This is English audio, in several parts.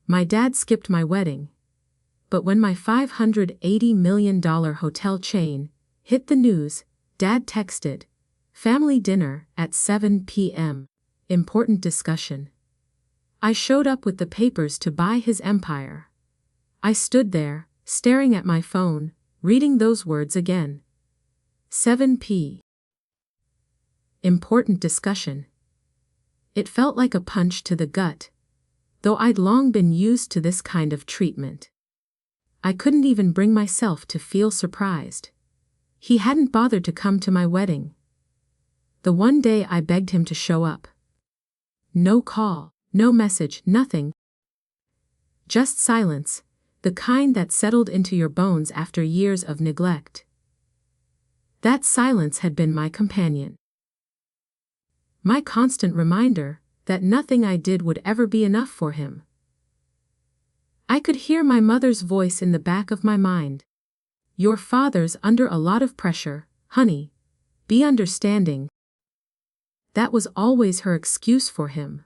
My dad skipped my wedding. But when my $580 million hotel chain hit the news, Dad texted, "Family dinner at 7 p.m. Important discussion." I showed up with the papers to buy his empire. I stood there, staring at my phone, reading those words again. 7 p. Important discussion. It felt like a punch to the gut, though I'd long been used to this kind of treatment. I couldn't even bring myself to feel surprised. He hadn't bothered to come to my wedding. The one day I begged him to show up. No call, no message, nothing. Just silence, the kind that settled into your bones after years of neglect. That silence had been my companion. My constant reminder that nothing I did would ever be enough for him. I could hear my mother's voice in the back of my mind. "Your father's under a lot of pressure, honey. Be understanding." That was always her excuse for him.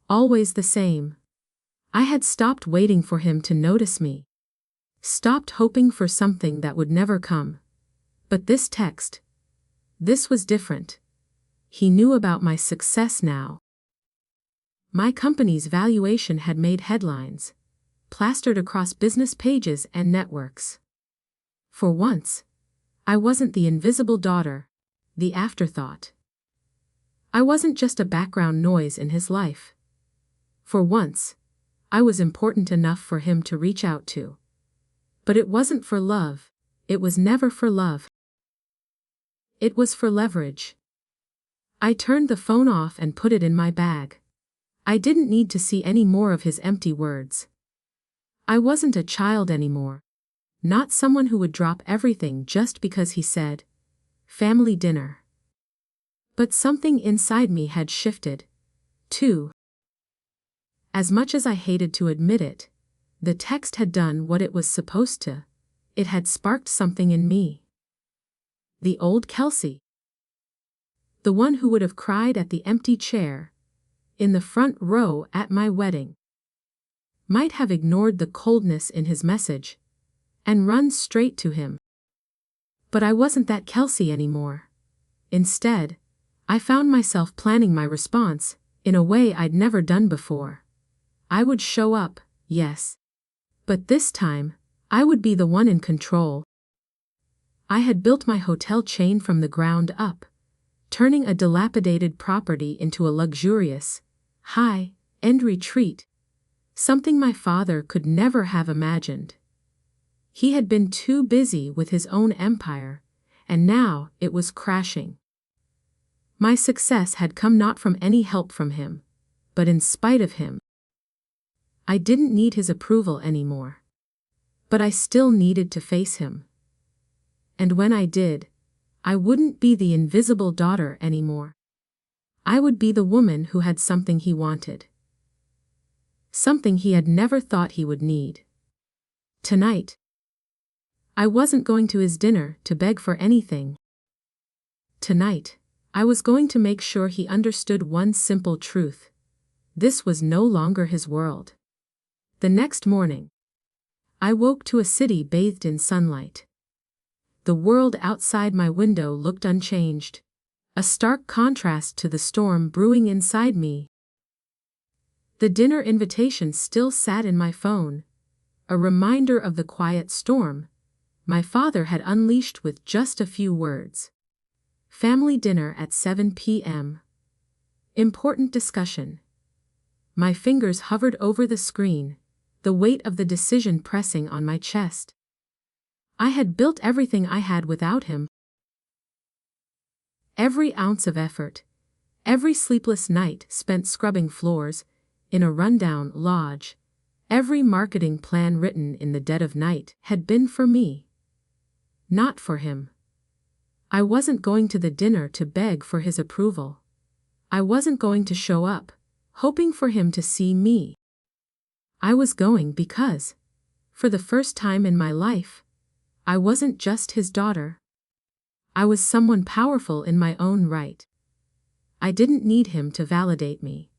Always the same. I had stopped waiting for him to notice me. Stopped hoping for something that would never come. But this text. This was different. He knew about my success now. My company's valuation had made headlines, plastered across business pages and networks. For once, I wasn't the invisible daughter, the afterthought. I wasn't just a background noise in his life. For once, I was important enough for him to reach out to. But it wasn't for love, it was never for love. It was for leverage. I turned the phone off and put it in my bag. I didn't need to see any more of his empty words. I wasn't a child anymore. Not someone who would drop everything just because he said, "Family dinner." But something inside me had shifted, too. As much as I hated to admit it, the text had done what it was supposed to. It had sparked something in me. The old Kelsey. The one who would have cried at the empty chair, in the front row at my wedding. Might have ignored the coldness in his message, and run straight to him. But I wasn't that Kelsey anymore. Instead, I found myself planning my response, in a way I'd never done before. I would show up, yes. But this time, I would be the one in control. I had built my hotel chain from the ground up, turning a dilapidated property into a luxurious, high-end retreat. Something my father could never have imagined. He had been too busy with his own empire, and now it was crashing. My success had come not from any help from him, but in spite of him. I didn't need his approval anymore. But I still needed to face him. And when I did, I wouldn't be the invisible daughter anymore. I would be the woman who had something he wanted. Something he had never thought he would need. Tonight, I wasn't going to his dinner to beg for anything. Tonight, I was going to make sure he understood one simple truth. This was no longer his world. The next morning, I woke to a city bathed in sunlight. The world outside my window looked unchanged, a stark contrast to the storm brewing inside me. The dinner invitation still sat in my phone, a reminder of the quiet storm my father had unleashed with just a few words. Family dinner at 7 p.m. Important discussion. My fingers hovered over the screen, the weight of the decision pressing on my chest. I had built everything I had without him. Every ounce of effort, every sleepless night spent scrubbing floors in a rundown lodge, every marketing plan written in the dead of night had been for me. Not for him. I wasn't going to the dinner to beg for his approval. I wasn't going to show up, hoping for him to see me. I was going because, for the first time in my life, I wasn't just his daughter. I was someone powerful in my own right. I didn't need him to validate me.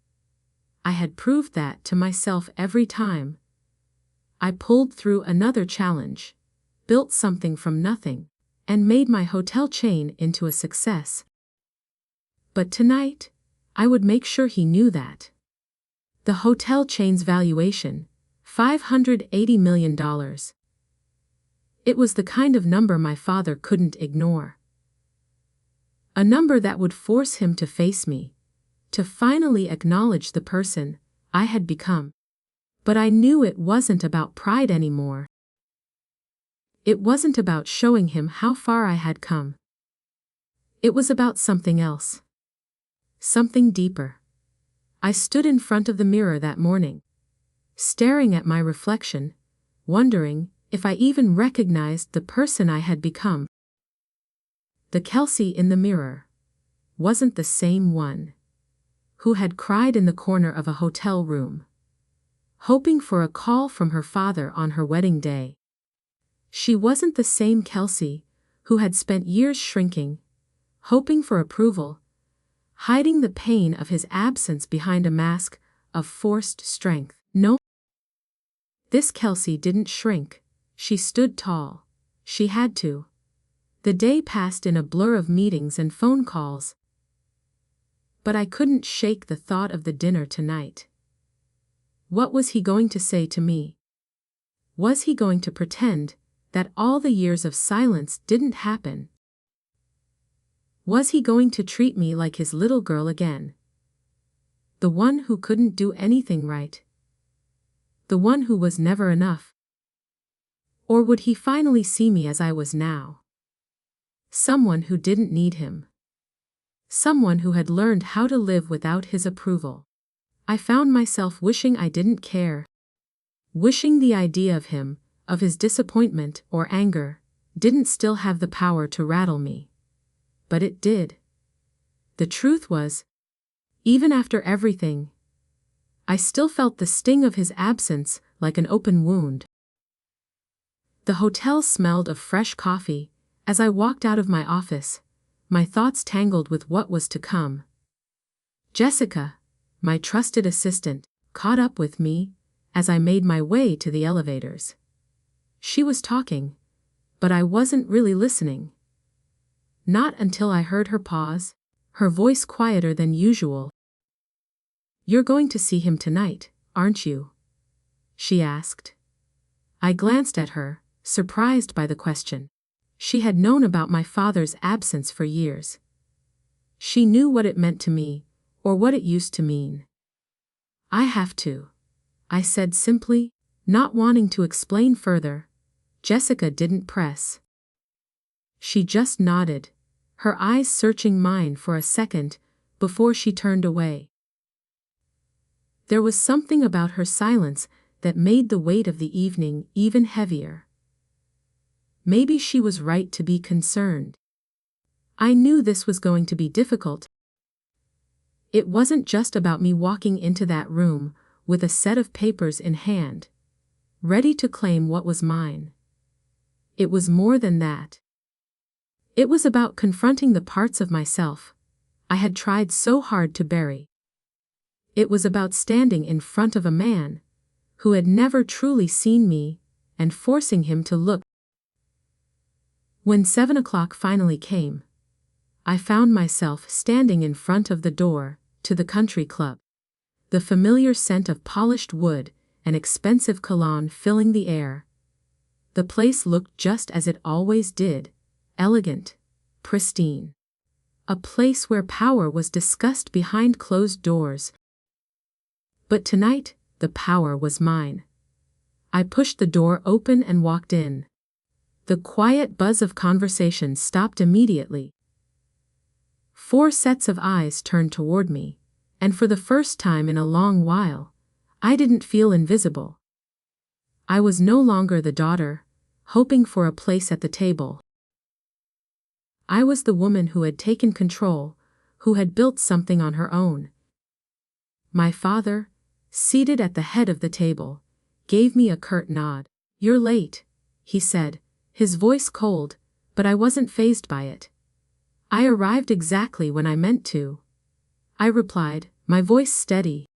I had proved that to myself every time. I pulled through another challenge, built something from nothing, and made my hotel chain into a success. But tonight, I would make sure he knew that. The hotel chain's valuation, $580 million. It was the kind of number my father couldn't ignore. A number that would force him to face me, to finally acknowledge the person I had become. But I knew it wasn't about pride anymore. It wasn't about showing him how far I had come. It was about something else. Something deeper. I stood in front of the mirror that morning, staring at my reflection, wondering if I even recognized the person I had become. The Kelsey in the mirror wasn't the same one who had cried in the corner of a hotel room, hoping for a call from her father on her wedding day. She wasn't the same Kelsey who had spent years shrinking, hoping for approval, hiding the pain of his absence behind a mask of forced strength. No. This Kelsey didn't shrink. She stood tall. She had to. The day passed in a blur of meetings and phone calls. But I couldn't shake the thought of the dinner tonight. What was he going to say to me? Was he going to pretend that all the years of silence didn't happen? Was he going to treat me like his little girl again? The one who couldn't do anything right? The one who was never enough? Or would he finally see me as I was now? Someone who didn't need him. Someone who had learned how to live without his approval. I found myself wishing I didn't care. Wishing the idea of him, of his disappointment or anger, didn't still have the power to rattle me. But it did. The truth was, even after everything, I still felt the sting of his absence like an open wound. The hotel smelled of fresh coffee. As I walked out of my office, my thoughts tangled with what was to come. Jessica, my trusted assistant, caught up with me as I made my way to the elevators. She was talking, but I wasn't really listening. Not until I heard her pause, her voice quieter than usual. "You're going to see him tonight, aren't you?" she asked. I glanced at her, surprised by the question. She had known about my father's absence for years. She knew what it meant to me, or what it used to mean. "I have to," I said simply, not wanting to explain further. Jessica didn't press. She just nodded, her eyes searching mine for a second before she turned away. There was something about her silence that made the weight of the evening even heavier. Maybe she was right to be concerned. I knew this was going to be difficult. It wasn't just about me walking into that room with a set of papers in hand, ready to claim what was mine. It was more than that. It was about confronting the parts of myself I had tried so hard to bury. It was about standing in front of a man who had never truly seen me and forcing him to look. When 7 o'clock finally came, I found myself standing in front of the door to the country club, the familiar scent of polished wood and expensive cologne filling the air. The place looked just as it always did, elegant, pristine. A place where power was discussed behind closed doors. But tonight, the power was mine. I pushed the door open and walked in. The quiet buzz of conversation stopped immediately. 4 sets of eyes turned toward me, and for the first time in a long while, I didn't feel invisible. I was no longer the daughter, hoping for a place at the table. I was the woman who had taken control, who had built something on her own. My father, seated at the head of the table, gave me a curt nod. "You're late," he said, his voice cold, but I wasn't fazed by it. "I arrived exactly when I meant to," I replied, my voice steady.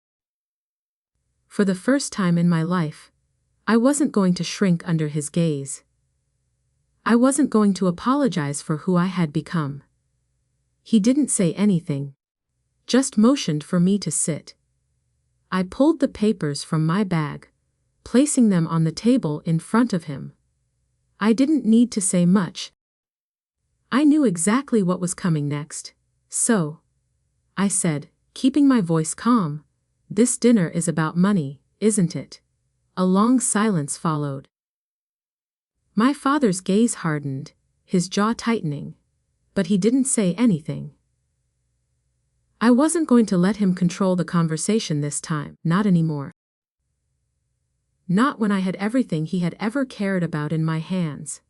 For the first time in my life, I wasn't going to shrink under his gaze. I wasn't going to apologize for who I had become. He didn't say anything, just motioned for me to sit. I pulled the papers from my bag, placing them on the table in front of him. I didn't need to say much. I knew exactly what was coming next. So, I said, keeping my voice calm, "This dinner is about money, isn't it?" A long silence followed. My father's gaze hardened, his jaw tightening, but he didn't say anything. I wasn't going to let him control the conversation this time, not anymore. Not when I had everything he had ever cared about in my hands.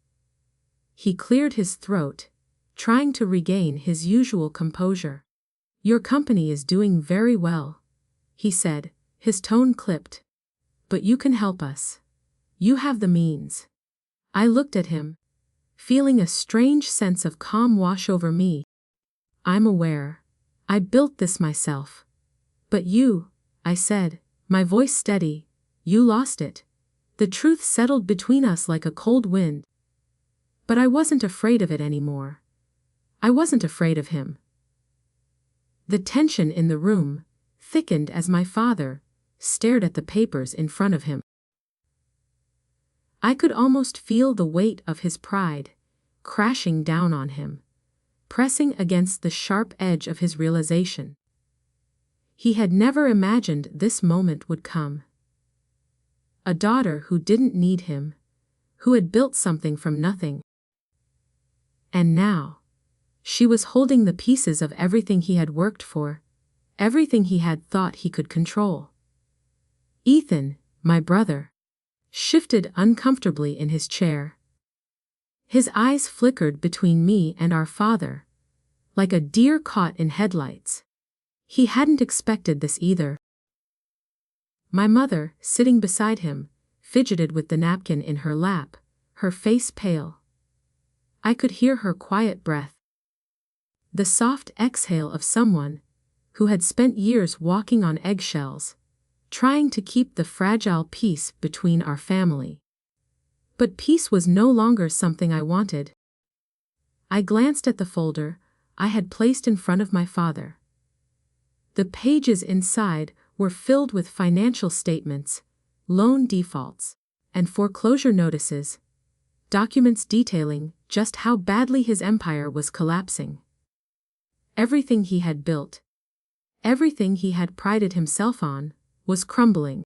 He cleared his throat, trying to regain his usual composure. "Your company is doing very well," he said, his tone clipped. "But you can help us. You have the means." I looked at him, feeling a strange sense of calm wash over me. "I'm aware. I built this myself. But you," I said, my voice steady, "you lost it." The truth settled between us like a cold wind. But I wasn't afraid of it anymore. I wasn't afraid of him. The tension in the room thickened as my father stared at the papers in front of him. I could almost feel the weight of his pride crashing down on him, pressing against the sharp edge of his realization. He had never imagined this moment would come. A daughter who didn't need him, who had built something from nothing. And now, she was holding the pieces of everything he had worked for, everything he had thought he could control. Ethan, my brother, shifted uncomfortably in his chair. His eyes flickered between me and our father, like a deer caught in headlights. He hadn't expected this either. My mother, sitting beside him, fidgeted with the napkin in her lap, her face pale. I could hear her quiet breath. The soft exhale of someone who had spent years walking on eggshells, trying to keep the fragile peace between our family. But peace was no longer something I wanted. I glanced at the folder I had placed in front of my father. The pages inside were filled with financial statements, loan defaults, and foreclosure notices, documents detailing just how badly his empire was collapsing. Everything he had built, everything he had prided himself on, was crumbling.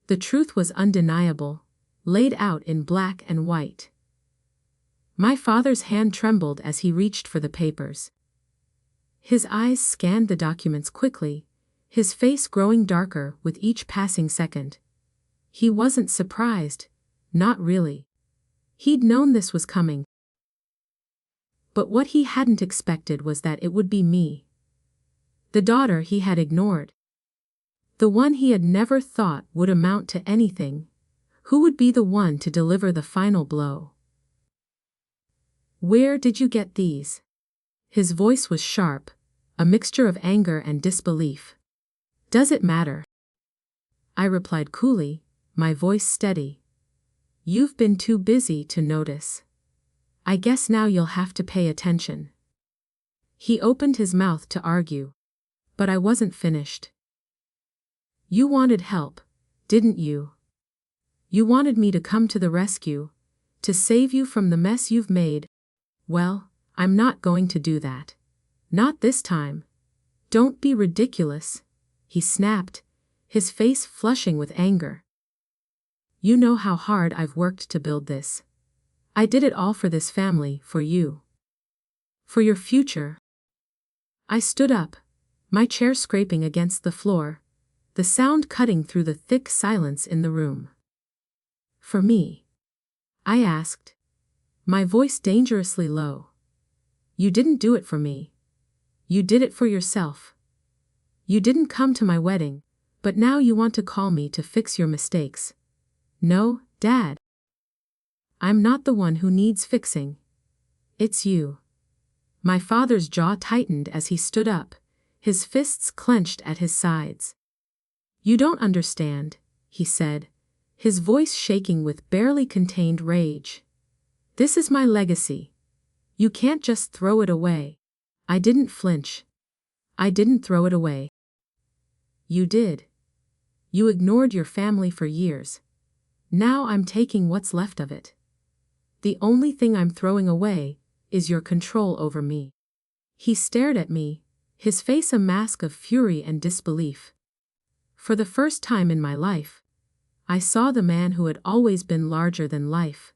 The truth was undeniable, laid out in black and white. My father's hand trembled as he reached for the papers. His eyes scanned the documents quickly, his face growing darker with each passing second. He wasn't surprised, not really. He'd known this was coming. But what he hadn't expected was that it would be me. The daughter he had ignored. The one he had never thought would amount to anything. Who would be the one to deliver the final blow? "Where did you get these?" His voice was sharp, a mixture of anger and disbelief. "Does it matter?" I replied coolly, my voice steady. "You've been too busy to notice. I guess now you'll have to pay attention." He opened his mouth to argue, but I wasn't finished. "You wanted help, didn't you? You wanted me to come to the rescue, to save you from the mess you've made. Well, I'm not going to do that. Not this time. Don't be ridiculous," he snapped, his face flushing with anger. "You know how hard I've worked to build this. I did it all for this family, for you. For your future." I stood up, my chair scraping against the floor, the sound cutting through the thick silence in the room. "For me?" I asked, my voice dangerously low. "You didn't do it for me. You did it for yourself. You didn't come to my wedding, but now you want to call me to fix your mistakes. No, Dad. I'm not the one who needs fixing. It's you." My father's jaw tightened as he stood up, his fists clenched at his sides. You don't understand, he said, his voice shaking with barely contained rage. This is my legacy. You can't just throw it away. I didn't flinch. I didn't throw it away. You did. You ignored your family for years. Now I'm taking what's left of it. The only thing I'm throwing away is your control over me. He stared at me, his face a mask of fury and disbelief. For the first time in my life, I saw the man who had always been larger than life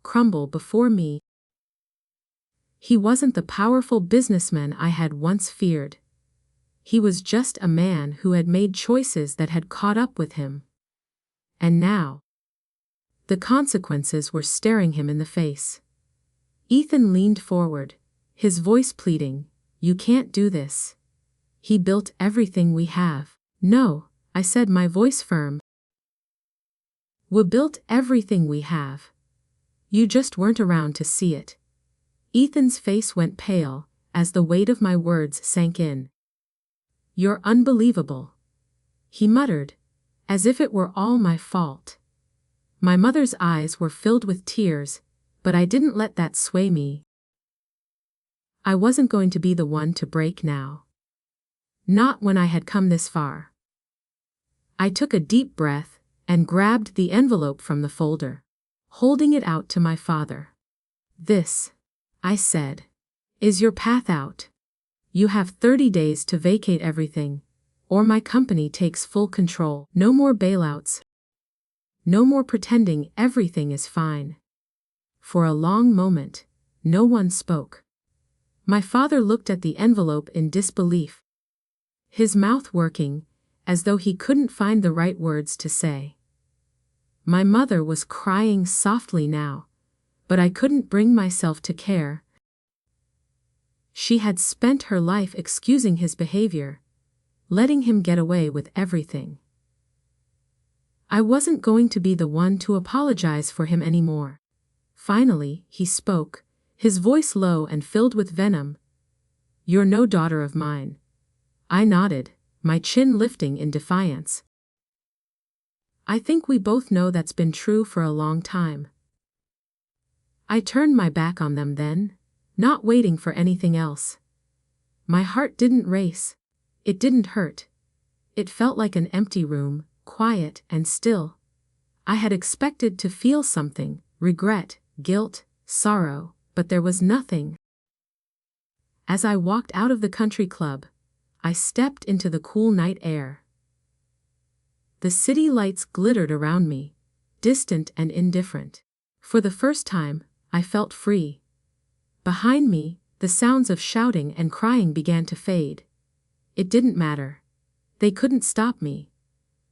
crumble before me. He wasn't the powerful businessman I had once feared. He was just a man who had made choices that had caught up with him. And now, the consequences were staring him in the face. Ethan leaned forward, his voice pleading, "You can't do this. He built everything we have." "No," I said, my voice firm. "We built everything we have. You just weren't around to see it." Ethan's face went pale as the weight of my words sank in. "You're unbelievable," he muttered, as if it were all my fault. My mother's eyes were filled with tears, but I didn't let that sway me. I wasn't going to be the one to break now. Not when I had come this far. I took a deep breath and grabbed the envelope from the folder, holding it out to my father. "This," I said, "is your path out. You have 30 days to vacate everything, or my company takes full control. No more bailouts. No more pretending everything is fine." For a long moment, no one spoke. My father looked at the envelope in disbelief, his mouth working, as though he couldn't find the right words to say. My mother was crying softly now, but I couldn't bring myself to care. She had spent her life excusing his behavior, letting him get away with everything. I wasn't going to be the one to apologize for him anymore. Finally, he spoke, his voice low and filled with venom. "You're no daughter of mine." I nodded, my chin lifting in defiance. "I think we both know that's been true for a long time." I turned my back on them then, not waiting for anything else. My heart didn't race. It didn't hurt. It felt like an empty room, quiet and still. I had expected to feel something, regret, guilt, sorrow, but there was nothing. As I walked out of the country club, I stepped into the cool night air. The city lights glittered around me, distant and indifferent. For the first time, I felt free. Behind me, the sounds of shouting and crying began to fade. It didn't matter. They couldn't stop me.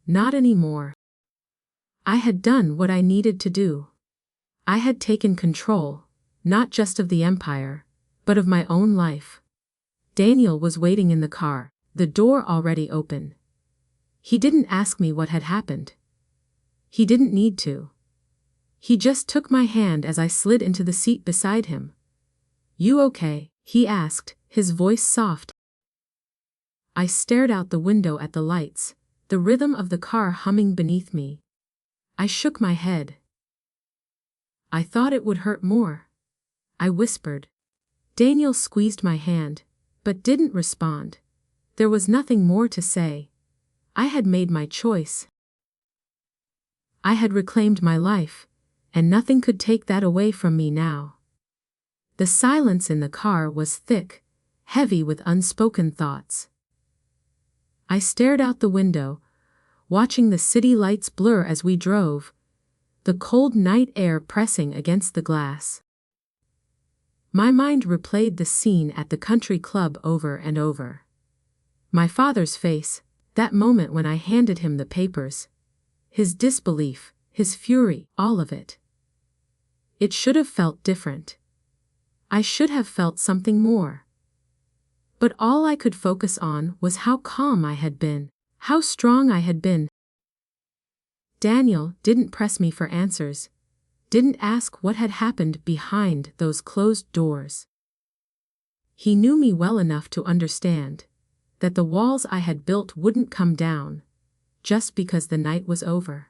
Not anymore. I had done what I needed to do. I had taken control, not just of the empire, but of my own life. Daniel was waiting in the car, the door already open. He didn't ask me what had happened. He didn't need to. He just took my hand as I slid into the seat beside him. "You okay?" he asked, his voice soft. I stared out the window at the lights, the rhythm of the car humming beneath me. I shook my head. "I thought it would hurt more," I whispered. Daniel squeezed my hand, but didn't respond. There was nothing more to say. I had made my choice. I had reclaimed my life, and nothing could take that away from me now. The silence in the car was thick, heavy with unspoken thoughts. I stared out the window, watching the city lights blur as we drove, the cold night air pressing against the glass. My mind replayed the scene at the country club over and over. My father's face, that moment when I handed him the papers. His disbelief, his fury, all of it. It should have felt different. I should have felt something more. But all I could focus on was how calm I had been, how strong I had been. Daniel didn't press me for answers, didn't ask what had happened behind those closed doors. He knew me well enough to understand that the walls I had built wouldn't come down, just because the night was over.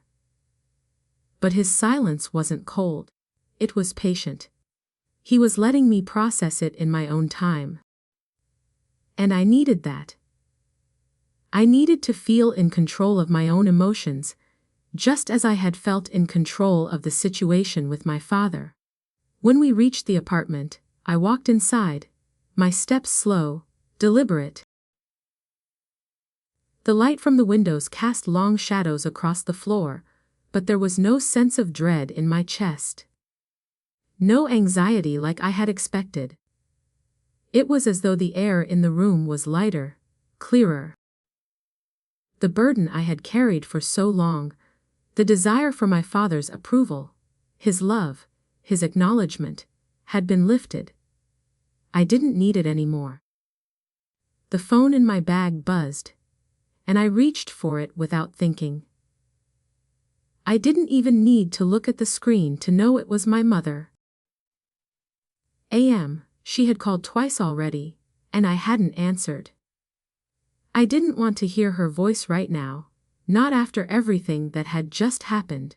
But his silence wasn't cold. It was patient. He was letting me process it in my own time. And I needed that. I needed to feel in control of my own emotions, just as I had felt in control of the situation with my father. When we reached the apartment, I walked inside, my steps slow, deliberate. The light from the windows cast long shadows across the floor, but there was no sense of dread in my chest. No anxiety like I had expected. It was as though the air in the room was lighter, clearer. The burden I had carried for so long, the desire for my father's approval, his love, his acknowledgement, had been lifted. I didn't need it anymore. The phone in my bag buzzed, and I reached for it without thinking. I didn't even need to look at the screen to know it was my mother. A.M., she had called twice already, and I hadn't answered. I didn't want to hear her voice right now, not after everything that had just happened.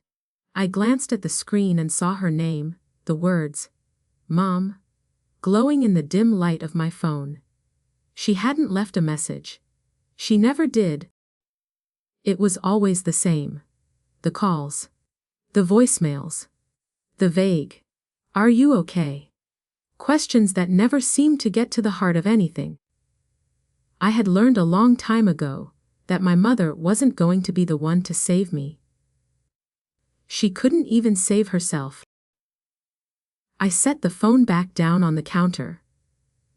I glanced at the screen and saw her name, the words, Mom, glowing in the dim light of my phone. She hadn't left a message. She never did. It was always the same. The calls. The voicemails. The vague, "Are you okay?" questions that never seemed to get to the heart of anything. I had learned a long time ago that my mother wasn't going to be the one to save me. She couldn't even save herself. I set the phone back down on the counter,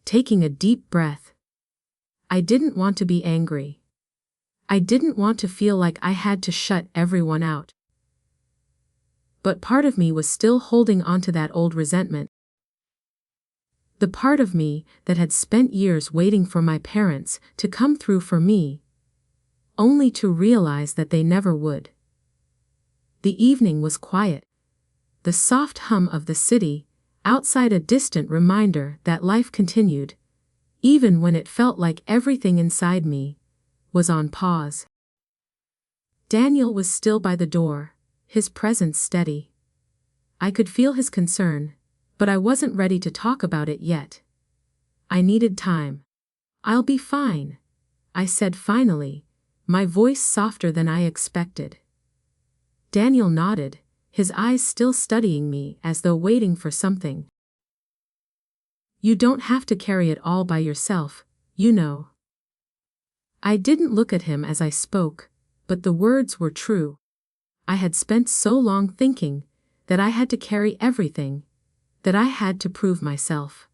taking a deep breath. I didn't want to be angry. I didn't want to feel like I had to shut everyone out. But part of me was still holding onto that old resentment. The part of me that had spent years waiting for my parents to come through for me, only to realize that they never would. The evening was quiet. The soft hum of the city, outside a distant reminder that life continued, even when it felt like everything inside me was on pause. Daniel was still by the door, his presence steady. I could feel his concern, but I wasn't ready to talk about it yet. I needed time. "I'll be fine," I said finally, my voice softer than I expected. Daniel nodded, his eyes still studying me as though waiting for something. "You don't have to carry it all by yourself, you know." I didn't look at him as I spoke, but the words were true. I had spent so long thinking that I had to carry everything, that I had to prove myself.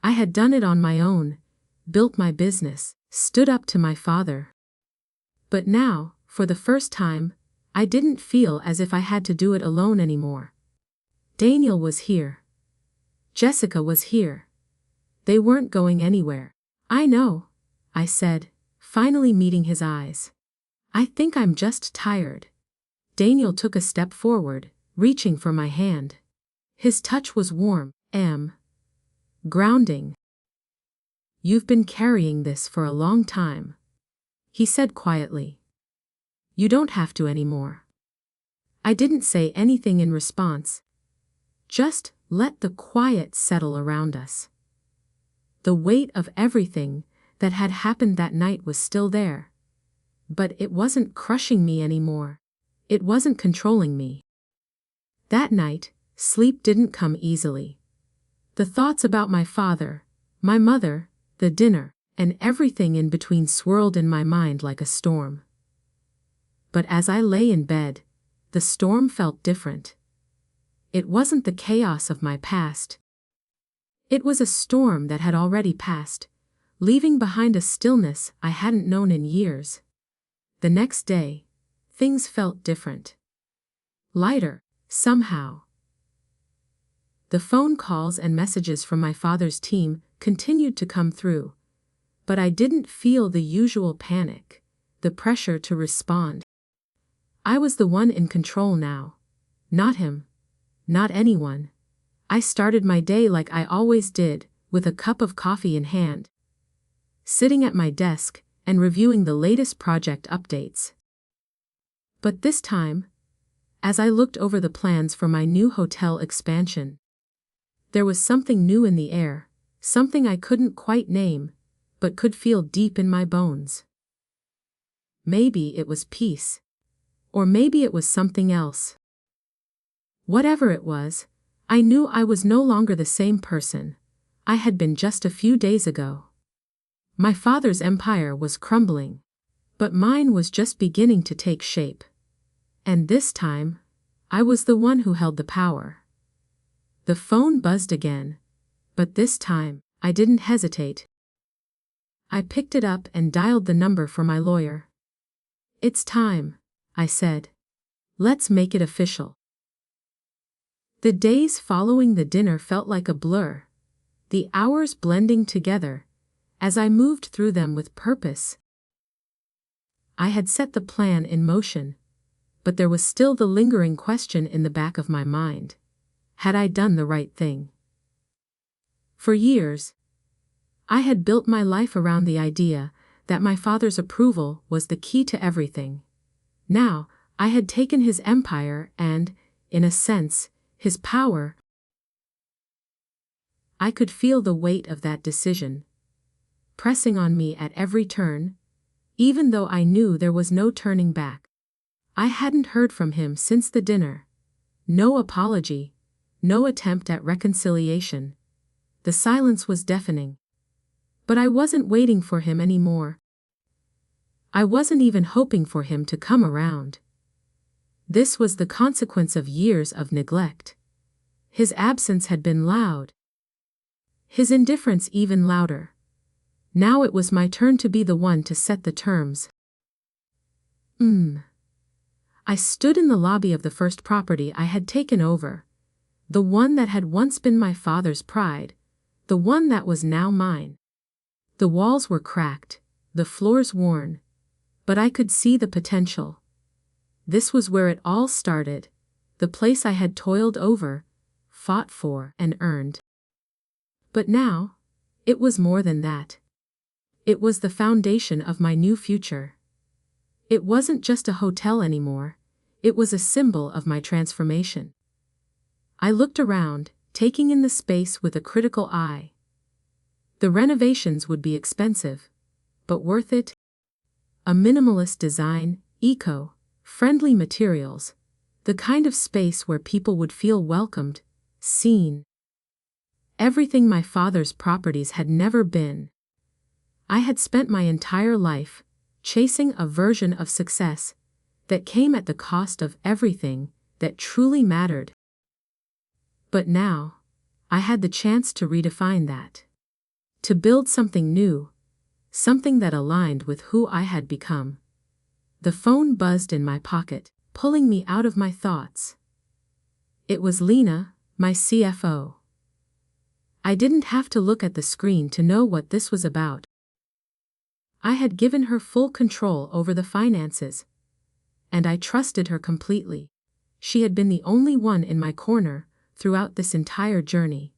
I had done it on my own, built my business, stood up to my father. But now, for the first time, I didn't feel as if I had to do it alone anymore. Daniel was here. Jessica was here. They weren't going anywhere. "I know," I said, finally meeting his eyes. "I think I'm just tired." Daniel took a step forward, reaching for my hand. His touch was warm, grounding. "You've been carrying this for a long time," he said quietly. "You don't have to anymore." I didn't say anything in response. Just let the quiet settle around us. The weight of everything that had happened that night was still there. But it wasn't crushing me anymore. It wasn't controlling me. That night, sleep didn't come easily. The thoughts about my father, my mother, the dinner, and everything in between swirled in my mind like a storm. But as I lay in bed, the storm felt different. It wasn't the chaos of my past. It was a storm that had already passed, leaving behind a stillness I hadn't known in years. The next day, things felt different. Lighter, somehow. The phone calls and messages from my father's team continued to come through, but I didn't feel the usual panic, the pressure to respond. I was the one in control now. Not him. Not anyone. I started my day like I always did, with a cup of coffee in hand, sitting at my desk and reviewing the latest project updates. But this time, as I looked over the plans for my new hotel expansion, there was something new in the air, something I couldn't quite name, but could feel deep in my bones. Maybe it was peace. Or maybe it was something else. Whatever it was, I knew I was no longer the same person I had been just a few days ago. My father's empire was crumbling, but mine was just beginning to take shape. And this time, I was the one who held the power. The phone buzzed again, but this time, I didn't hesitate. I picked it up and dialed the number for my lawyer. "It's time," I said. "Let's make it official." The days following the dinner felt like a blur, the hours blending together, as I moved through them with purpose. I had set the plan in motion, but there was still the lingering question in the back of my mind. Had I done the right thing? For years, I had built my life around the idea that my father's approval was the key to everything. Now, I had taken his empire and, in a sense, his power. I could feel the weight of that decision pressing on me at every turn, even though I knew there was no turning back. I hadn't heard from him since the dinner. No apology, no attempt at reconciliation. The silence was deafening. But I wasn't waiting for him anymore. I wasn't even hoping for him to come around. This was the consequence of years of neglect. His absence had been loud. His indifference even louder. Now it was my turn to be the one to set the terms. I stood in the lobby of the first property I had taken over, the one that had once been my father's pride, the one that was now mine. The walls were cracked, the floors worn, but I could see the potential. This was where it all started, the place I had toiled over, fought for, and earned. But now, it was more than that. It was the foundation of my new future. It wasn't just a hotel anymore, it was a symbol of my transformation. I looked around, taking in the space with a critical eye. The renovations would be expensive, but worth it. A minimalist design, eco-friendly materials, the kind of space where people would feel welcomed, seen. Everything my father's properties had never been. I had spent my entire life chasing a version of success that came at the cost of everything that truly mattered. But now, I had the chance to redefine that. To build something new, something that aligned with who I had become. The phone buzzed in my pocket, pulling me out of my thoughts. It was Lena, my CFO. I didn't have to look at the screen to know what this was about. I had given her full control over the finances, and I trusted her completely. She had been the only one in my corner throughout this entire journey.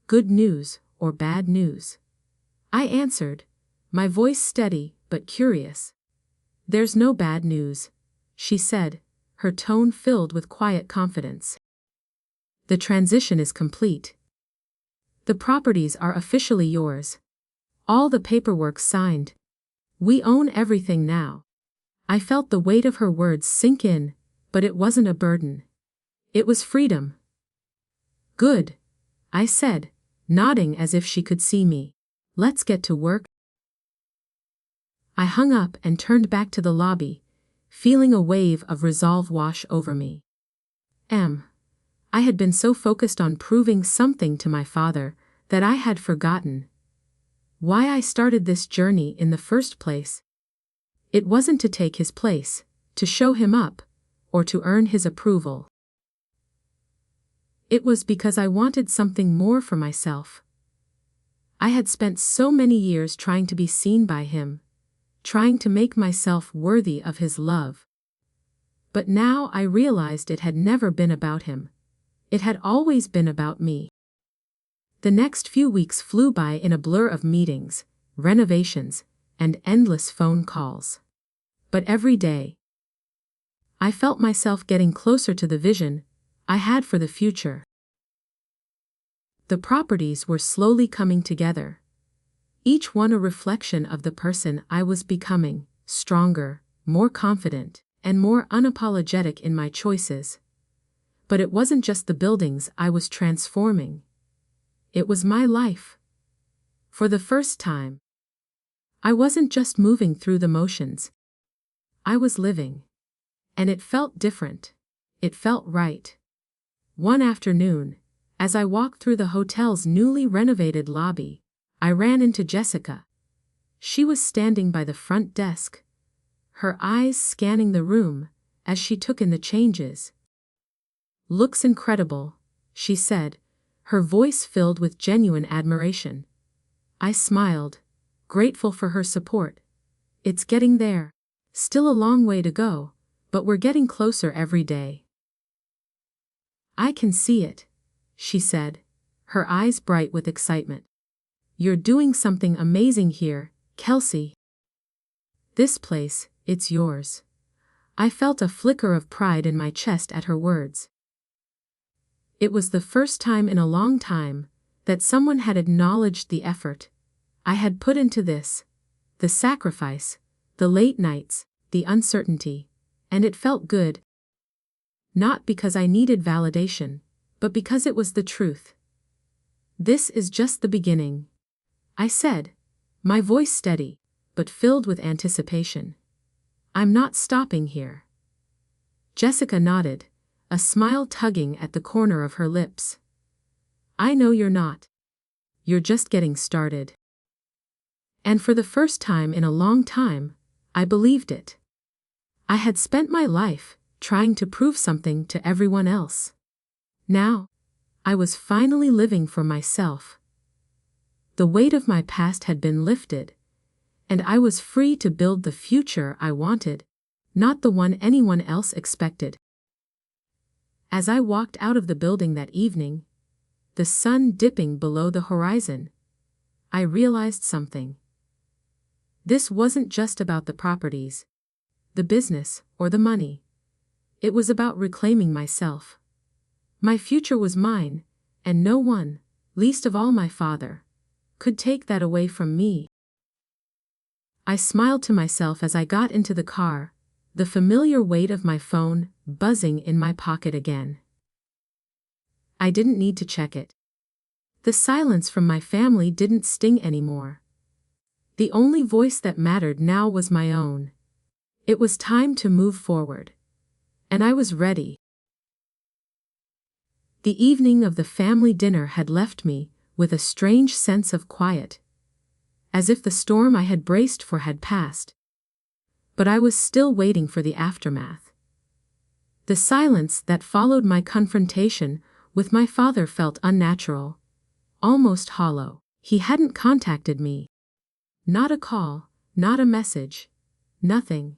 Good news or bad news? I answered, my voice steady but curious. "There's no bad news," she said, her tone filled with quiet confidence. "The transition is complete. The properties are officially yours. All the paperwork signed. We own everything now." I felt the weight of her words sink in, but it wasn't a burden. It was freedom. "Good," I said, nodding as if she could see me. "Let's get to work." I hung up and turned back to the lobby, feeling a wave of resolve wash over me. I had been so focused on proving something to my father that I had forgotten why I started this journey in the first place. It wasn't to take his place, to show him up, or to earn his approval. It was because I wanted something more for myself. I had spent so many years trying to be seen by him, trying to make myself worthy of his love. But now I realized it had never been about him. It had always been about me. The next few weeks flew by in a blur of meetings, renovations, and endless phone calls. But every day, I felt myself getting closer to the vision I had for the future. The properties were slowly coming together, each one a reflection of the person I was becoming, stronger, more confident, and more unapologetic in my choices. But it wasn't just the buildings I was transforming. It was my life. For the first time, I wasn't just moving through the motions. I was living. And it felt different. It felt right. One afternoon, as I walked through the hotel's newly renovated lobby, I ran into Jessica. She was standing by the front desk, her eyes scanning the room as she took in the changes. "Looks incredible," she said, her voice filled with genuine admiration. I smiled, grateful for her support. "It's getting there. Still a long way to go, but we're getting closer every day." "I can see it," she said, her eyes bright with excitement. "You're doing something amazing here, Kelsey. This place, it's yours." I felt a flicker of pride in my chest at her words. It was the first time in a long time that someone had acknowledged the effort I had put into this, the sacrifice, the late nights, the uncertainty, and it felt good. Not because I needed validation, but because it was the truth. "This is just the beginning," I said, my voice steady, but filled with anticipation. "I'm not stopping here." Jessica nodded, a smile tugging at the corner of her lips. "I know you're not. You're just getting started." And for the first time in a long time, I believed it. I had spent my life trying to prove something to everyone else. Now, I was finally living for myself. The weight of my past had been lifted, and I was free to build the future I wanted, not the one anyone else expected. As I walked out of the building that evening, the sun dipping below the horizon, I realized something. This wasn't just about the properties, the business, or the money. It was about reclaiming myself. My future was mine, and no one, least of all my father, could take that away from me. I smiled to myself as I got into the car, the familiar weight of my phone buzzing in my pocket again. I didn't need to check it. The silence from my family didn't sting anymore. The only voice that mattered now was my own. It was time to move forward. And I was ready. The evening of the family dinner had left me with a strange sense of quiet, as if the storm I had braced for had passed. But I was still waiting for the aftermath. The silence that followed my confrontation with my father felt unnatural, almost hollow. He hadn't contacted me. Not a call, not a message, nothing.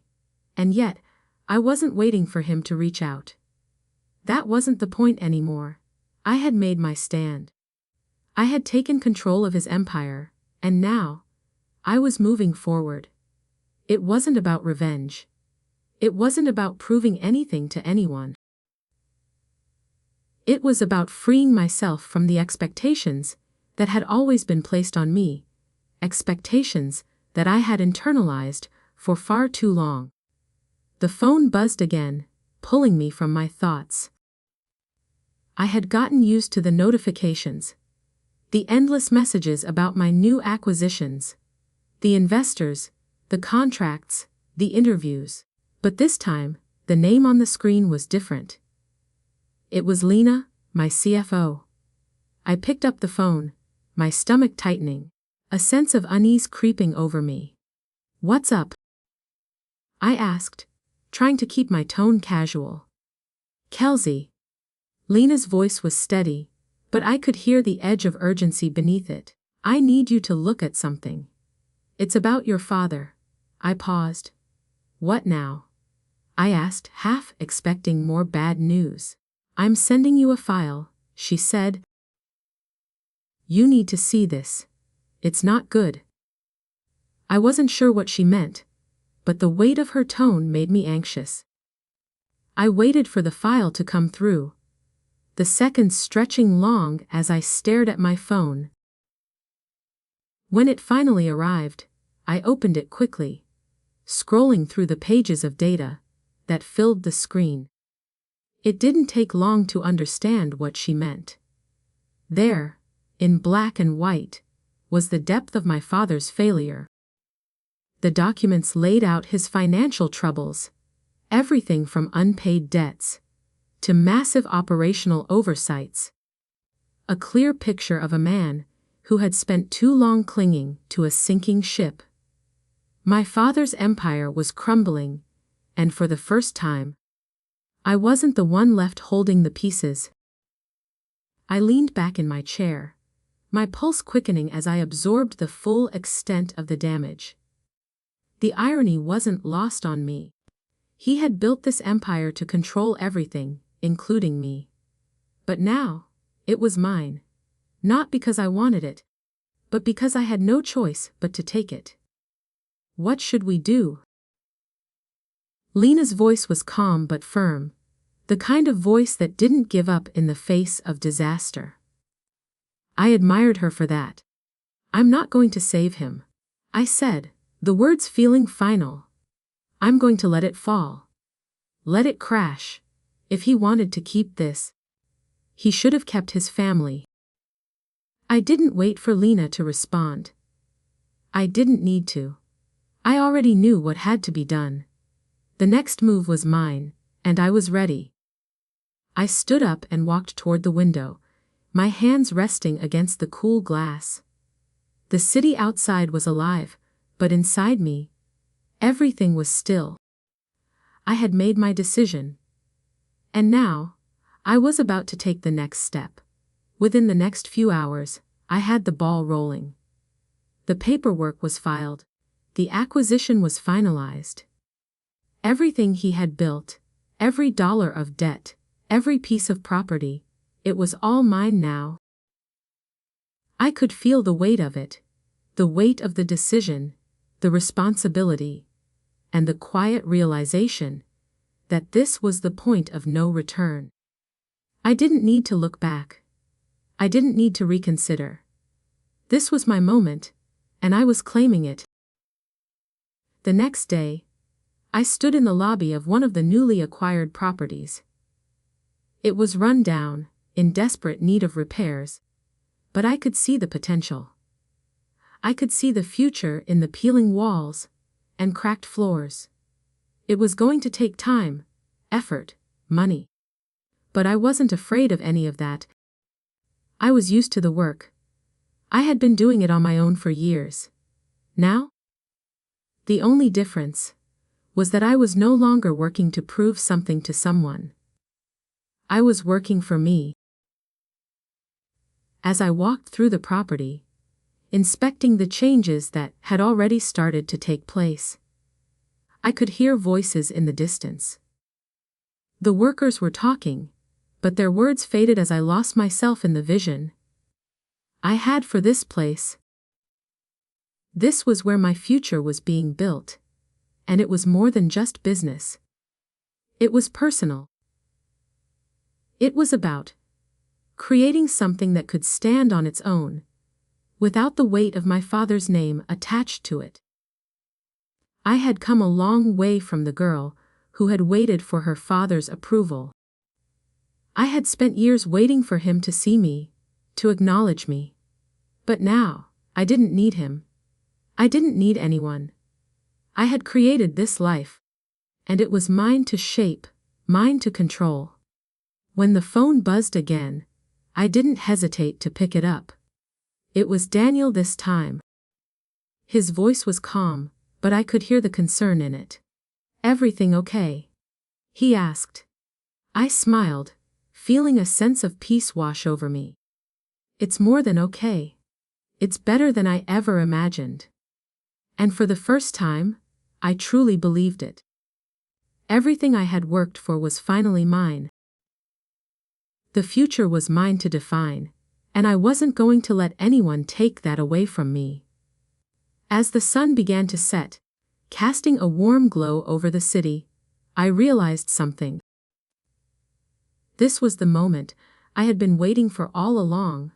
And yet, I wasn't waiting for him to reach out. That wasn't the point anymore. I had made my stand. I had taken control of his empire, and now, I was moving forward. It wasn't about revenge. It wasn't about proving anything to anyone. It was about freeing myself from the expectations that had always been placed on me, expectations that I had internalized for far too long. The phone buzzed again, pulling me from my thoughts. I had gotten used to the notifications, the endless messages about my new acquisitions, the investors, the contracts, the interviews. But this time, the name on the screen was different. It was Lena, my CFO. I picked up the phone, my stomach tightening, a sense of unease creeping over me. "What's up?" I asked, trying to keep my tone casual. "Kelsey." Lena's voice was steady, but I could hear the edge of urgency beneath it. "I need you to look at something. It's about your father." I paused. "What now?" I asked, half expecting more bad news. "I'm sending you a file," she said. "You need to see this. It's not good." I wasn't sure what she meant, but the weight of her tone made me anxious. I waited for the file to come through, the seconds stretching long as I stared at my phone. When it finally arrived, I opened it quickly, scrolling through the pages of data that filled the screen. It didn't take long to understand what she meant. There, in black and white, was the depth of my father's failure. The documents laid out his financial troubles, everything from unpaid debts to massive operational oversights. A clear picture of a man who had spent too long clinging to a sinking ship. My father's empire was crumbling, and for the first time, I wasn't the one left holding the pieces. I leaned back in my chair, my pulse quickening as I absorbed the full extent of the damage. The irony wasn't lost on me. He had built this empire to control everything, including me. But now, it was mine. Not because I wanted it, but because I had no choice but to take it. What should we do? Lena's voice was calm but firm, the kind of voice that didn't give up in the face of disaster. I admired her for that. I'm not going to save him, I said, the words feeling final. I'm going to let it fall. Let it crash. If he wanted to keep this, he should have kept his family. I didn't wait for Lena to respond. I didn't need to. I already knew what had to be done. The next move was mine, and I was ready. I stood up and walked toward the window, my hands resting against the cool glass. The city outside was alive, but inside me, everything was still. I had made my decision. And now, I was about to take the next step. Within the next few hours, I had the ball rolling. The paperwork was filed. The acquisition was finalized. Everything he had built, every dollar of debt, every piece of property, it was all mine now. I could feel the weight of it, the weight of the decision, the responsibility, and the quiet realization that this was the point of no return. I didn't need to look back. I didn't need to reconsider. This was my moment, and I was claiming it. The next day, I stood in the lobby of one of the newly acquired properties. It was run down, in desperate need of repairs, but I could see the potential. I could see the future in the peeling walls and cracked floors. It was going to take time, effort, money. But I wasn't afraid of any of that. I was used to the work. I had been doing it on my own for years. Now? The only difference was that I was no longer working to prove something to someone. I was working for me. As I walked through the property, inspecting the changes that had already started to take place, I could hear voices in the distance. The workers were talking, but their words faded as I lost myself in the vision I had for this place. This was where my future was being built, and it was more than just business. It was personal. It was about creating something that could stand on its own, without the weight of my father's name attached to it. I had come a long way from the girl who had waited for her father's approval. I had spent years waiting for him to see me, to acknowledge me. But now, I didn't need him. I didn't need anyone. I had created this life, and it was mine to shape, mine to control. When the phone buzzed again, I didn't hesitate to pick it up. It was Daniel this time. His voice was calm, but I could hear the concern in it. "Everything okay?" he asked. I smiled, feeling a sense of peace wash over me. "It's more than okay. It's better than I ever imagined." And for the first time, I truly believed it. Everything I had worked for was finally mine. The future was mine to define, and I wasn't going to let anyone take that away from me. As the sun began to set, casting a warm glow over the city, I realized something. This was the moment I had been waiting for all along.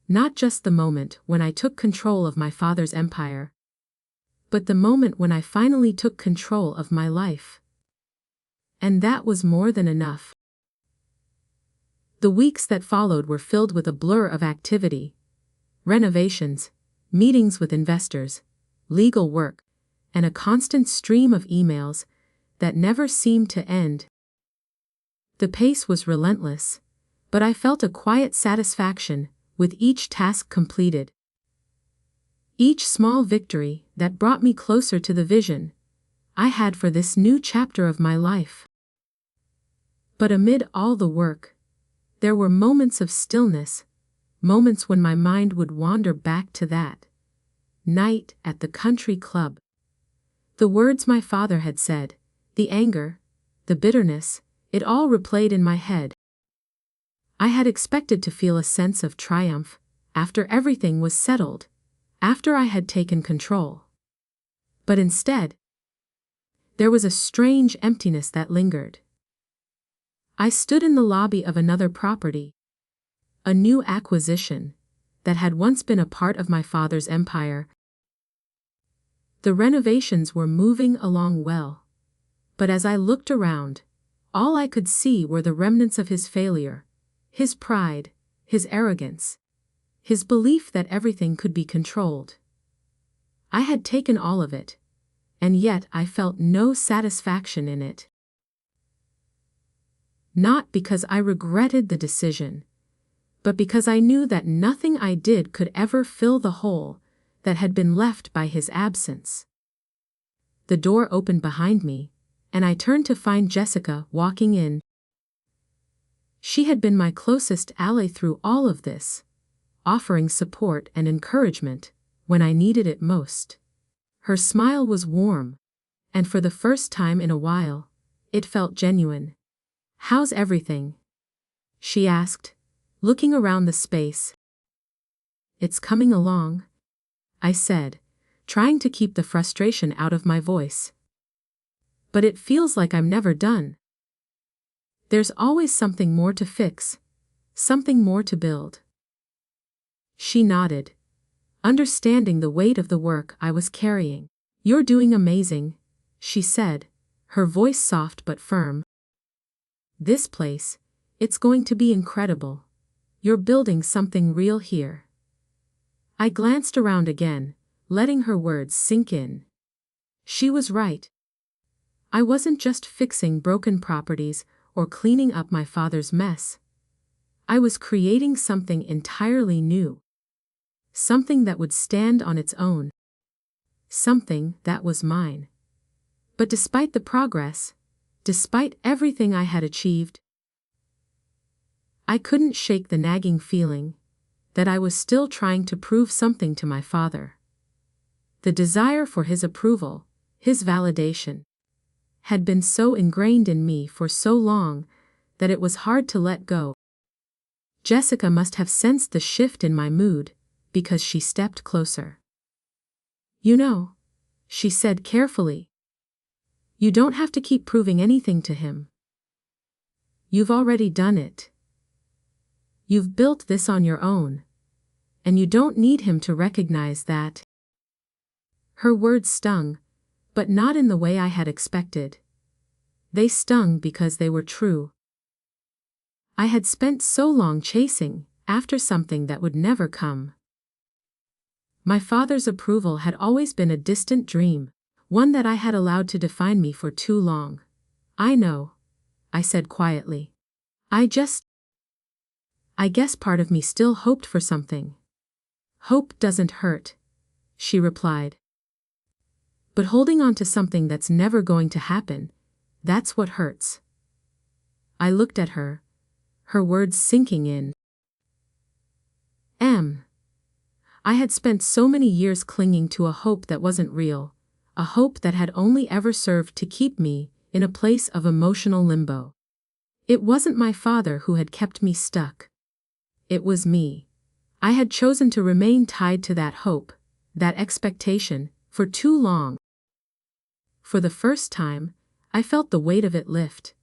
Not just the moment when I took control of my father's empire, but the moment when I finally took control of my life. And that was more than enough. The weeks that followed were filled with a blur of activity: renovations, meetings with investors, legal work, and a constant stream of emails that never seemed to end. The pace was relentless, but I felt a quiet satisfaction with each task completed. Each small victory that brought me closer to the vision I had for this new chapter of my life. But amid all the work, there were moments of stillness, moments when my mind would wander back to that night at the country club. The words my father had said, the anger, the bitterness, it all replayed in my head. I had expected to feel a sense of triumph after everything was settled, after I had taken control. But instead, there was a strange emptiness that lingered. I stood in the lobby of another property, a new acquisition that had once been a part of my father's empire. The renovations were moving along well, but as I looked around, all I could see were the remnants of his failure, his pride, his arrogance, his belief that everything could be controlled. I had taken all of it, and yet I felt no satisfaction in it. Not because I regretted the decision, but because I knew that nothing I did could ever fill the hole that had been left by his absence. The door opened behind me, and I turned to find Jessica walking in. She had been my closest ally through all of this, offering support and encouragement when I needed it most. Her smile was warm, and for the first time in a while, it felt genuine. "How's everything?" she asked, looking around the space. "It's coming along," I said, trying to keep the frustration out of my voice. "But it feels like I'm never done. There's always something more to fix, something more to build." She nodded, understanding the weight of the work I was carrying. "You're doing amazing," she said, her voice soft but firm. "This place, it's going to be incredible. You're building something real here." I glanced around again, letting her words sink in. She was right. I wasn't just fixing broken properties or cleaning up my father's mess. I was creating something entirely new. Something that would stand on its own. Something that was mine. But despite the progress, despite everything I had achieved, I couldn't shake the nagging feeling that I was still trying to prove something to my father. The desire for his approval, his validation, had been so ingrained in me for so long that it was hard to let go. Jessica must have sensed the shift in my mood, because she stepped closer. "You know," she said carefully, "you don't have to keep proving anything to him. You've already done it. You've built this on your own, and you don't need him to recognize that." Her words stung, but not in the way I had expected. They stung because they were true. I had spent so long chasing after something that would never come. My father's approval had always been a distant dream, one that I had allowed to define me for too long. "I know," I said quietly. I guess part of me still hoped for something." "Hope doesn't hurt," she replied. "But holding on to something that's never going to happen, that's what hurts." I looked at her, her words sinking in. I had spent so many years clinging to a hope that wasn't real, a hope that had only ever served to keep me in a place of emotional limbo. It wasn't my father who had kept me stuck. It was me. I had chosen to remain tied to that hope, that expectation, for too long. For the first time, I felt the weight of it lift.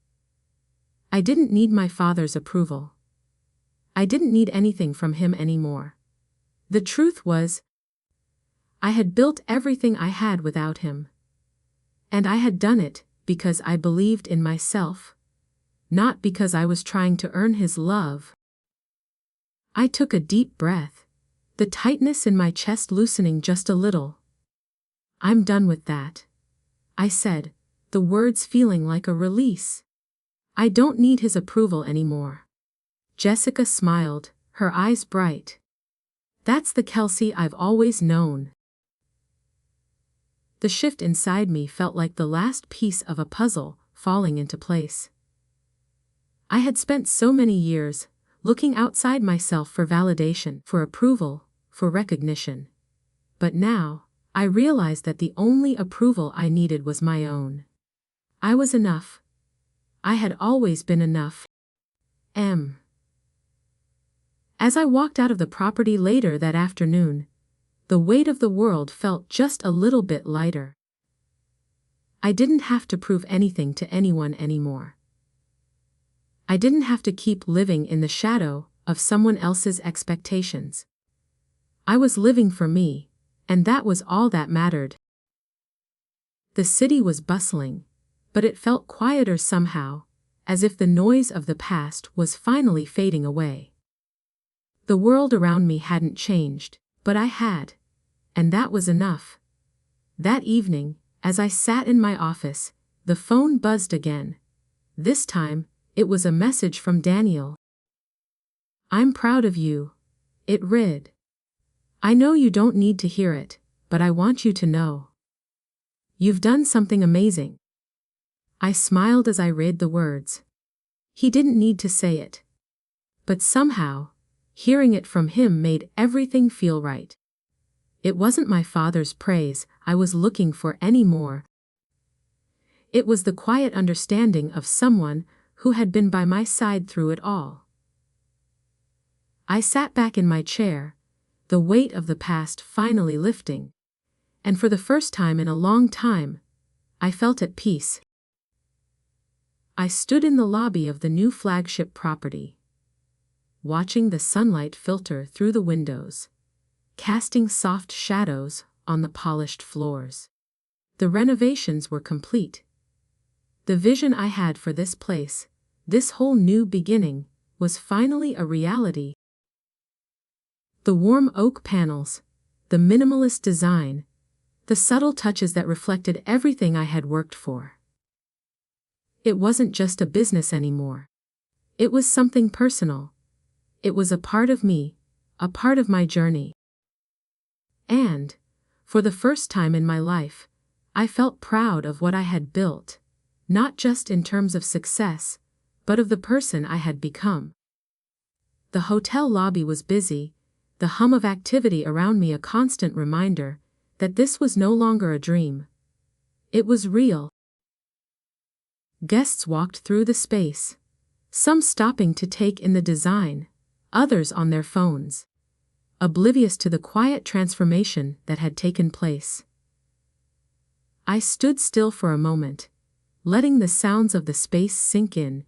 I didn't need my father's approval. I didn't need anything from him anymore. The truth was, I had built everything I had without him. And I had done it because I believed in myself, not because I was trying to earn his love. I took a deep breath, the tightness in my chest loosening just a little. I'm done with that, I said, the words feeling like a release. I don't need his approval anymore. Jessica smiled, her eyes bright. That's the Kelsey I've always known. The shift inside me felt like the last piece of a puzzle falling into place. I had spent so many years looking outside myself for validation, for approval, for recognition. But now, I realized that the only approval I needed was my own. I was enough. I had always been enough. As I walked out of the property later that afternoon, the weight of the world felt just a little bit lighter. I didn't have to prove anything to anyone anymore. I didn't have to keep living in the shadow of someone else's expectations. I was living for me, and that was all that mattered. The city was bustling, but it felt quieter somehow, as if the noise of the past was finally fading away. The world around me hadn't changed, but I had, and that was enough. That evening, as I sat in my office, the phone buzzed again. This time, it was a message from Daniel. "I'm proud of you," it read. "I know you don't need to hear it, but I want you to know. You've done something amazing." I smiled as I read the words. He didn't need to say it. But somehow, hearing it from him made everything feel right. It wasn't my father's praise I was looking for anymore. It was the quiet understanding of someone who had been by my side through it all. I sat back in my chair, the weight of the past finally lifting. And for the first time in a long time, I felt at peace. I stood in the lobby of the new flagship property, watching the sunlight filter through the windows, casting soft shadows on the polished floors. The renovations were complete. The vision I had for this place, this whole new beginning, was finally a reality. The warm oak panels, the minimalist design, the subtle touches that reflected everything I had worked for. It wasn't just a business anymore. It was something personal. It was a part of me, a part of my journey. And, for the first time in my life, I felt proud of what I had built, not just in terms of success, but of the person I had become. The hotel lobby was busy, the hum of activity around me a constant reminder that this was no longer a dream. It was real. Guests walked through the space, some stopping to take in the design, others on their phones, oblivious to the quiet transformation that had taken place. I stood still for a moment, letting the sounds of the space sink in,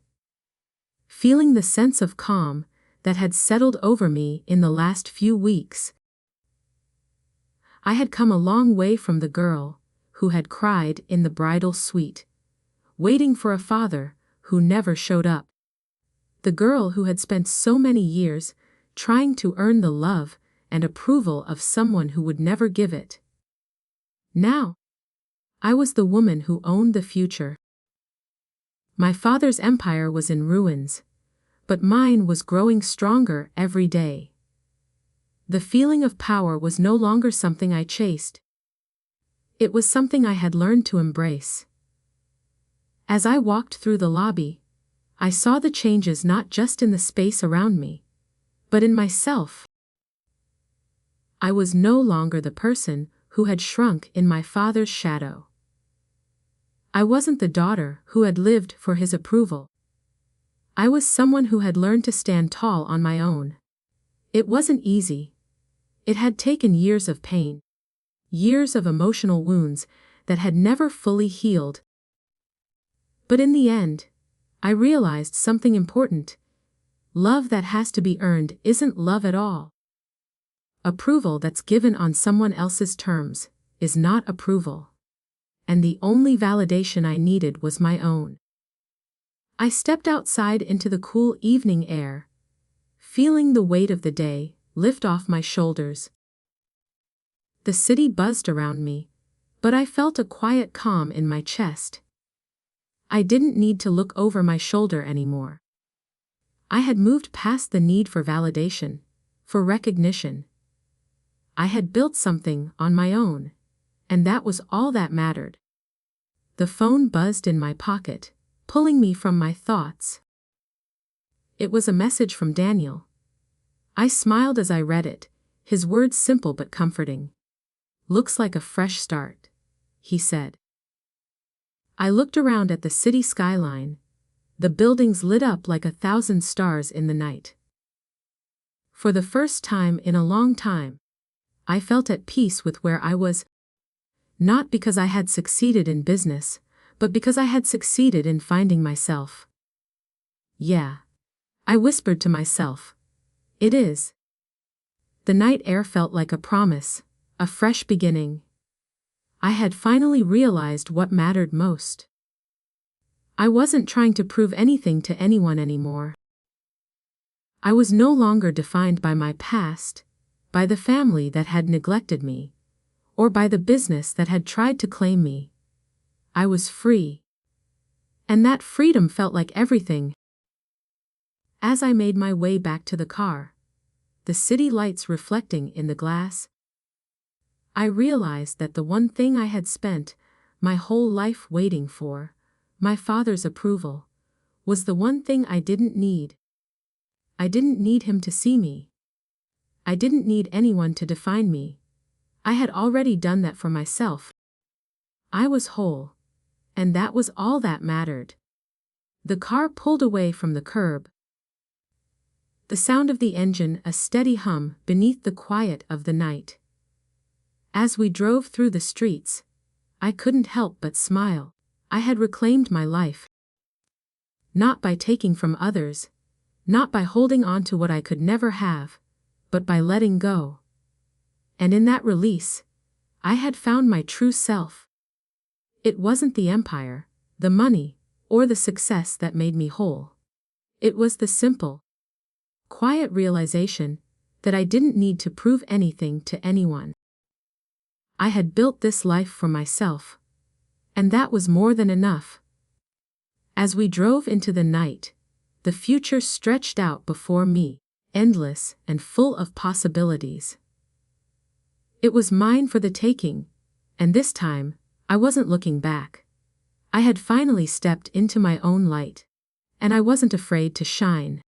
feeling the sense of calm that had settled over me in the last few weeks. I had come a long way from the girl who had cried in the bridal suite, waiting for a father who never showed up. The girl who had spent so many years trying to earn the love and approval of someone who would never give it. Now, I was the woman who owned the future. My father's empire was in ruins, but mine was growing stronger every day. The feeling of power was no longer something I chased. It was something I had learned to embrace. As I walked through the lobby, I saw the changes not just in the space around me, but in myself. I was no longer the person who had shrunk in my father's shadow. I wasn't the daughter who had lived for his approval. I was someone who had learned to stand tall on my own. It wasn't easy. It had taken years of pain, years of emotional wounds that had never fully healed. But in the end, I realized something important. Love that has to be earned isn't love at all. Approval that's given on someone else's terms is not approval. And the only validation I needed was my own. I stepped outside into the cool evening air, feeling the weight of the day lift off my shoulders. The city buzzed around me, but I felt a quiet calm in my chest. I didn't need to look over my shoulder anymore. I had moved past the need for validation, for recognition. I had built something on my own, and that was all that mattered. The phone buzzed in my pocket, pulling me from my thoughts. It was a message from Daniel. I smiled as I read it, his words simple but comforting. "Looks like a fresh start," he said. I looked around at the city skyline. The buildings lit up like 1,000 stars in the night. For the first time in a long time, I felt at peace with where I was. Not because I had succeeded in business, but because I had succeeded in finding myself. "Yeah," I whispered to myself. "It is." The night air felt like a promise, a fresh beginning. I had finally realized what mattered most. I wasn't trying to prove anything to anyone anymore. I was no longer defined by my past, by the family that had neglected me, or by the business that had tried to claim me. I was free. And that freedom felt like everything. As I made my way back to the car, the city lights reflecting in the glass, I realized that the one thing I had spent my whole life waiting for, my father's approval, was the one thing I didn't need. I didn't need him to see me. I didn't need anyone to define me. I had already done that for myself. I was whole, and that was all that mattered. The car pulled away from the curb. The sound of the engine a steady hum beneath the quiet of the night. As we drove through the streets, I couldn't help but smile. I had reclaimed my life. Not by taking from others, not by holding on to what I could never have, but by letting go. And in that release, I had found my true self. It wasn't the empire, the money, or the success that made me whole. It was the simple, quiet realization that I didn't need to prove anything to anyone. I had built this life for myself, and that was more than enough. As we drove into the night, the future stretched out before me, endless and full of possibilities. It was mine for the taking, and this time, I wasn't looking back. I had finally stepped into my own light, and I wasn't afraid to shine.